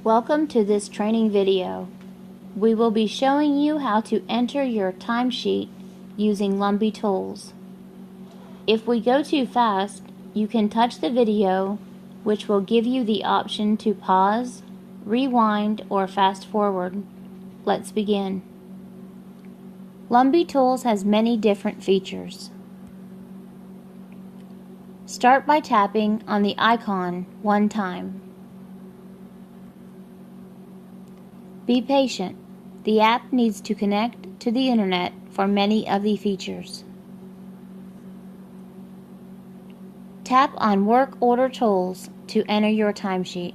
Welcome to this training video. We will be showing you how to enter your timesheet using Lumpy Tools. If we go too fast, you can touch the video, which will give you the option to pause, rewind, or fast forward. Let's begin. Lumpy Tools has many different features. Start by tapping on the icon one time. Be patient. The app needs to connect to the internet for many of the features. Tap on Work Order Tools to enter your timesheet.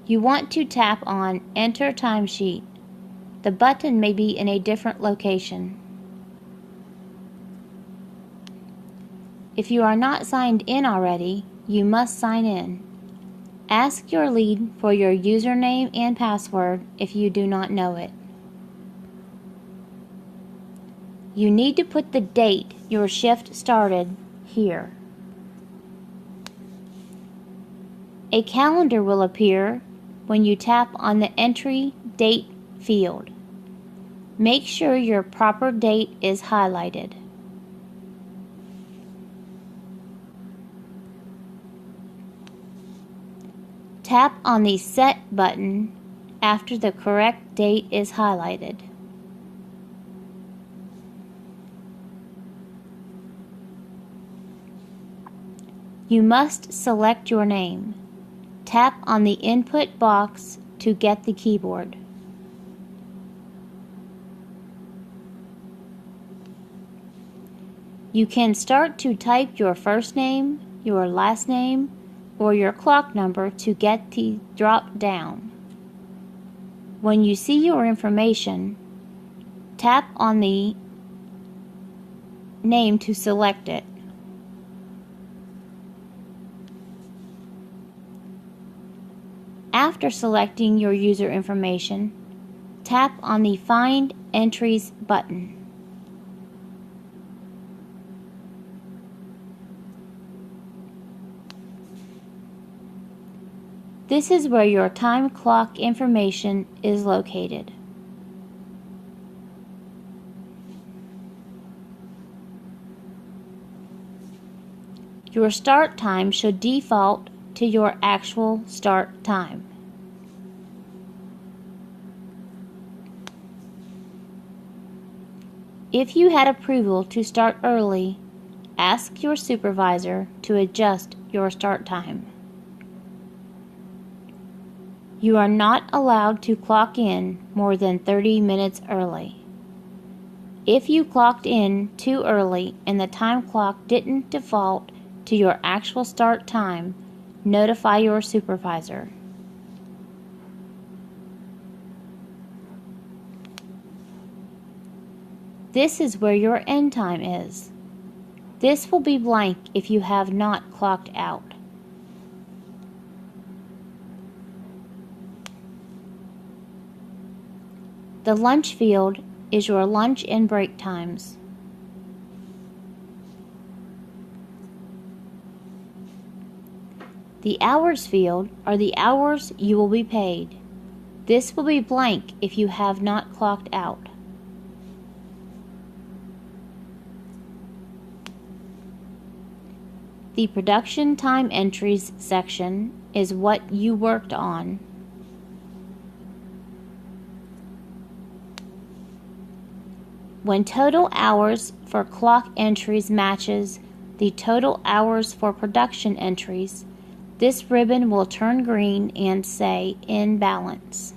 You want to tap on Enter Timesheet. The button may be in a different location. If you are not signed in already, you must sign in. Ask your lead for your username and password if you do not know it. You need to put the date your shift started here. A calendar will appear when you tap on the Entry Date field. Make sure your proper date is highlighted. Tap on the Set button after the correct date is highlighted. You must select your name. Tap on the input box to get the keyboard. You can start to type your first name, your last name, or your clock number to get the drop down. When you see your information, tap on the name to select it. After selecting your user information, tap on the Find Entries button. This is where your time clock information is located. Your start time should default to your actual start time. If you had approval to start early, ask your supervisor to adjust your start time. You are not allowed to clock in more than 30 minutes early. If you clocked in too early and the time clock didn't default to your actual start time, notify your supervisor. This is where your end time is. This will be blank if you have not clocked out. The lunch field is your lunch and break times. The hours field are the hours you will be paid. This will be blank if you have not clocked out. The production time entries section is what you worked on. When total hours for clock entries matches the total hours for production entries, this ribbon will turn green and say In Balance.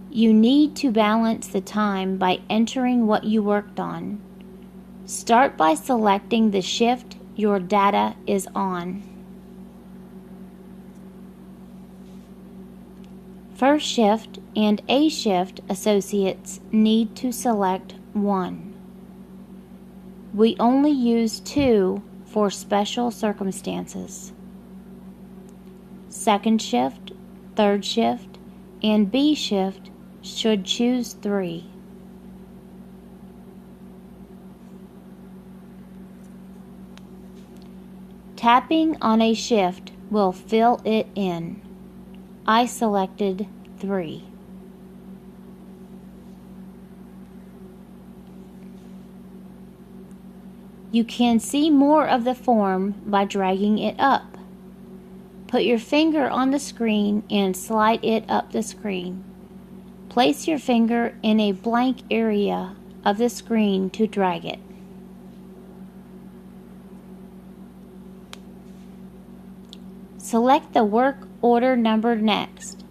You need to balance the time by entering what you worked on. Start by selecting the shift your data is on. First shift and A shift associates need to select 1. We only use 2 for special circumstances. Second shift, third shift, and B shift should choose 3. Tapping on a shift will fill it in. I selected 3. You can see more of the form by dragging it up. Put your finger on the screen and slide it up the screen. Place your finger in a blank area of the screen to drag it. Select the work order number next.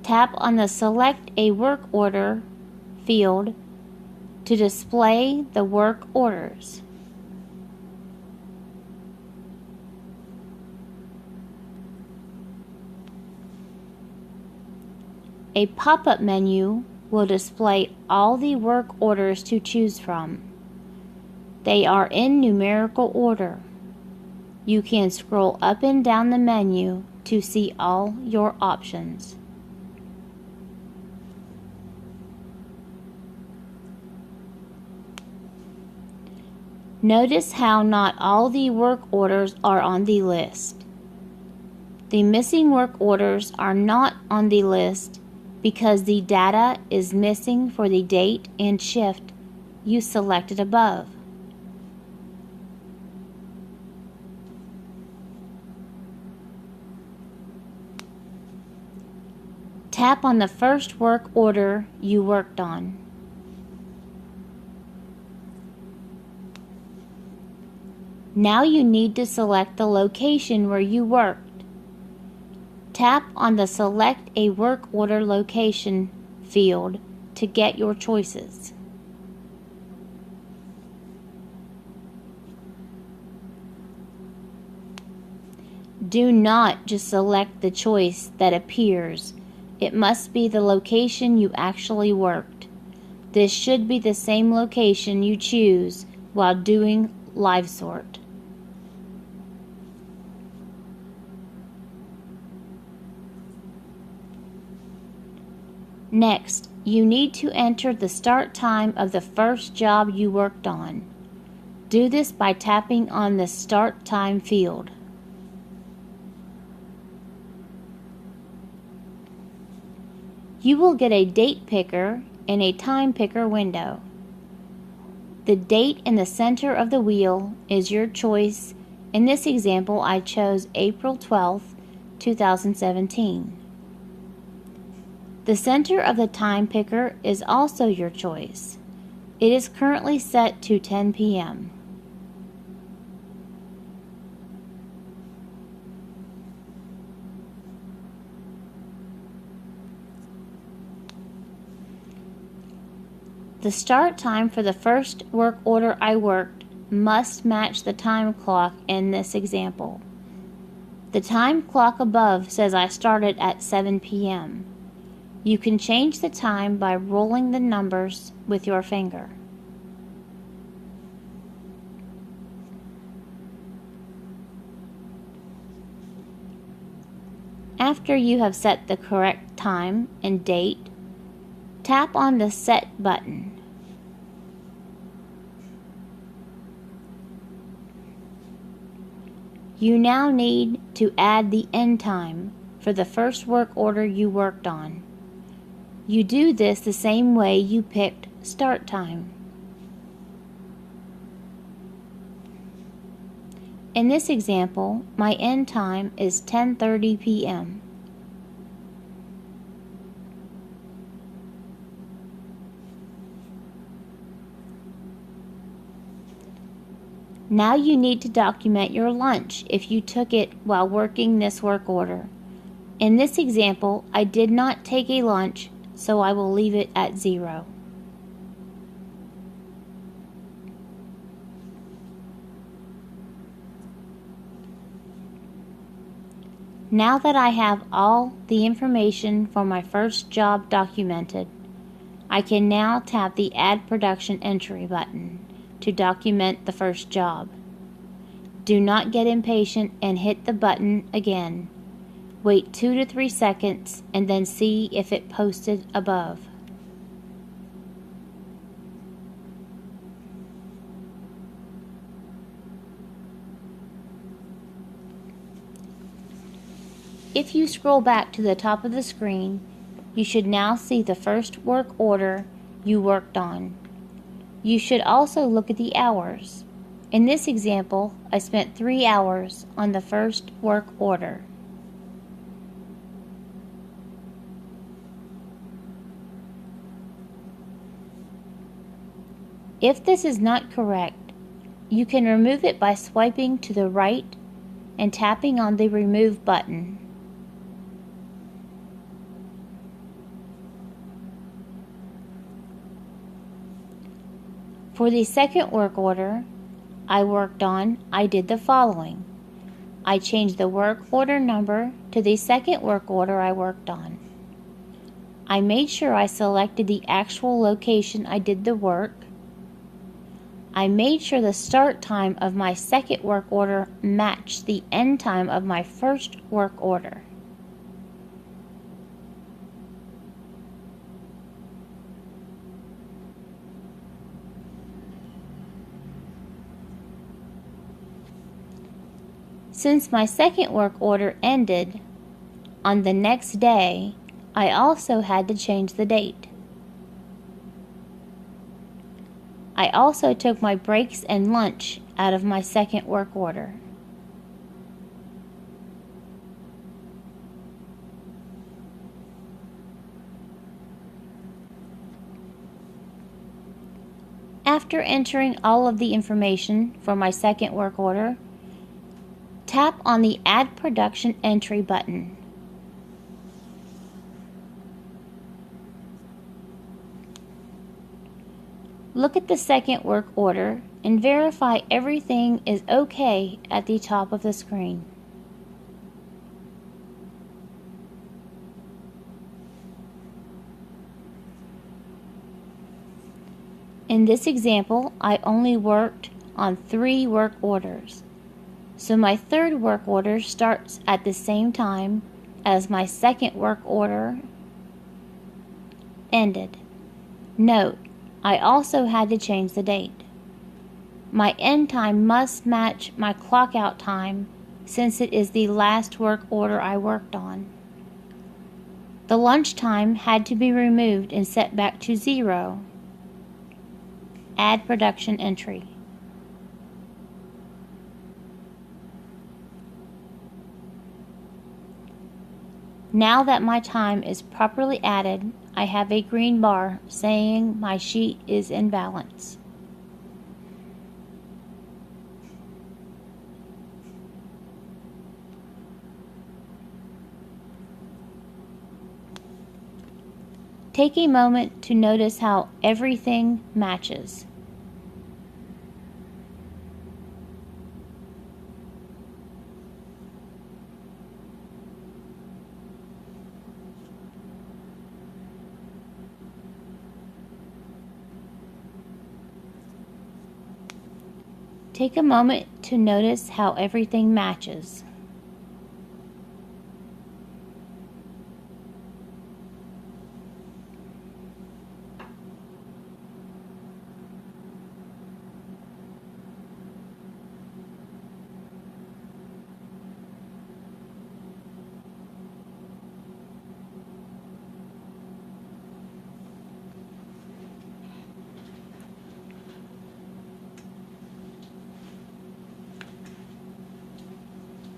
Tap on the Select a Work Order field to display the work orders. A pop-up menu will display all the work orders to choose from. They are in numerical order. You can scroll up and down the menu to see all your options. Notice how not all the work orders are on the list. The missing work orders are not on the list because the data is missing for the date and shift you selected above. Tap on the first work order you worked on. Now you need to select the location where you worked. Tap on the Select a Work Order Location field to get your choices. Do not just select the choice that appears. It must be the location you actually worked. This should be the same location you choose while doing live sort. Next, you need to enter the start time of the first job you worked on. Do this by tapping on the Start Time field. You will get a date picker and a time picker window. The date in the center of the wheel is your choice. In this example, I chose April 12th, 2017. The center of the time picker is also your choice. It is currently set to 10 p.m. The start time for the first work order I worked must match the time clock in this example. The time clock above says I started at 7 p.m. You can change the time by rolling the numbers with your finger. After you have set the correct time and date, tap on the Set button. You now need to add the end time for the first work order you worked on. You do this the same way you picked start time. In this example, my end time is 10:30 p.m. Now you need to document your lunch if you took it while working this work order. In this example, I did not take a lunch, so I will leave it at 0. Now that I have all the information for my first job documented, I can now tap the Add Production Entry button to document the first job. Do not get impatient and hit the button again. Wait 2 to 3 seconds and then see if it posted above. If you scroll back to the top of the screen, you should now see the first work order you worked on. You should also look at the hours. In this example, I spent 3 hours on the first work order. If this is not correct, you can remove it by swiping to the right and tapping on the Remove button. For the second work order I worked on, I did the following. I changed the work order number to the second work order I worked on. I made sure I selected the actual location I did the work. I made sure the start time of my second work order matched the end time of my first work order. Since my second work order ended on the next day, I also had to change the date. I also took my breaks and lunch out of my second work order. After entering all of the information for my second work order, tap on the Add Production Entry button. Look at the second work order and verify everything is okay at the top of the screen. In this example, I only worked on 3 work orders, so my third work order starts at the same time as my second work order ended. Note, I also had to change the date. My end time must match my clock out time since it is the last work order I worked on. The lunch time had to be removed and set back to 0. Add production entry. Now that my time is properly added, I have a green bar saying my sheet is in balance. Take a moment to notice how everything matches. Take a moment to notice how everything matches.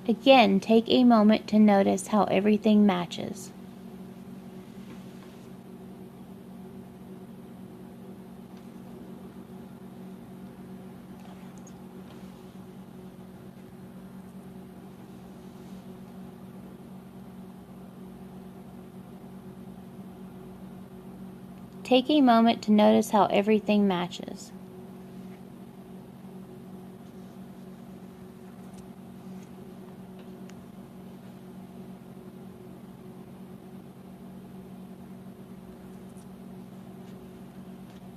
Again, take a moment to notice how everything matches. Take a moment to notice how everything matches.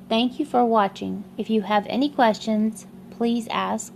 Thank you for watching. If you have any questions, please ask.